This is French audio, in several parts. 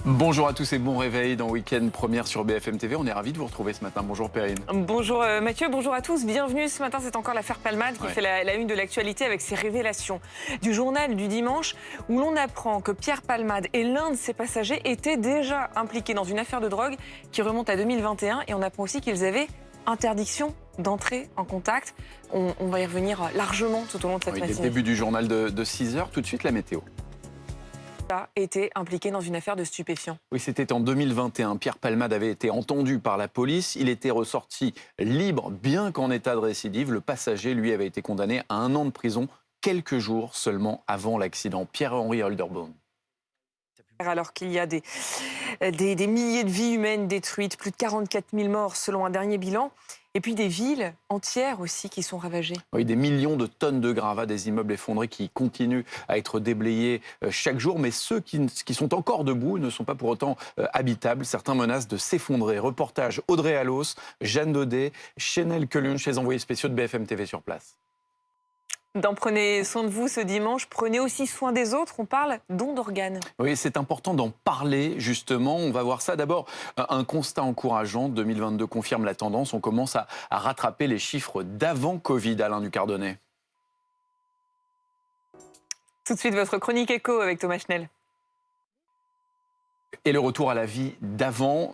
Bonjour à tous et bon réveil dans Week-end Première sur BFM TV. On est ravis de vous retrouver ce matin. Bonjour Perrine. Bonjour Mathieu, bonjour à tous. Bienvenue ce matin, c'est encore l'affaire Palmade qui fait la une de l'actualité avec ses révélations du journal du dimanche où l'on apprend que Pierre Palmade et l'un de ses passagers étaient déjà impliqués dans une affaire de drogue qui remonte à 2021 et on apprend aussi qu'ils avaient interdiction d'entrer en contact. On va y revenir largement tout au long de cette matinée. Dès le début du journal de 6h, tout de suite la météo. Été impliqué dans une affaire de stupéfiants. Oui, c'était en 2021. Pierre Palmade avait été entendu par la police. Il était ressorti libre, bien qu'en état de récidive. Le passager, lui, avait été condamné à 1 an de prison, quelques jours seulement avant l'accident. Pierre-Henri Holderbaum. Alors qu'il y a des milliers de vies humaines détruites, plus de 44 000 morts selon un dernier bilan, et puis des villes entières aussi qui sont ravagées. Oui, des millions de tonnes de gravats, des immeubles effondrés qui continuent à être déblayés chaque jour, mais ceux qui sont encore debout ne sont pas pour autant habitables. Certains menacent de s'effondrer. Reportage Audrey Allos, Jeanne Daudet, Chenel Quelun, chez les envoyés spéciaux de BFM TV sur place. Prenez soin de vous ce dimanche, prenez aussi soin des autres, on parle don d'organes. Oui, c'est important d'en parler justement, on va voir ça. D'abord, un constat encourageant, 2022 confirme la tendance, on commence à rattraper les chiffres d'avant Covid, Alain Ducardonnet. Tout de suite, votre chronique écho avec Thomas Schnell. Et le retour à la vie d'avant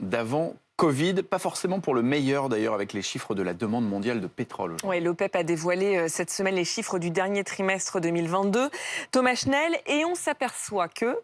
Covid, pas forcément pour le meilleur d'ailleurs avec les chiffres de la demande mondiale de pétrole. Oui, l'OPEP a dévoilé cette semaine les chiffres du dernier trimestre 2022. Thomas Schnell, et on s'aperçoit que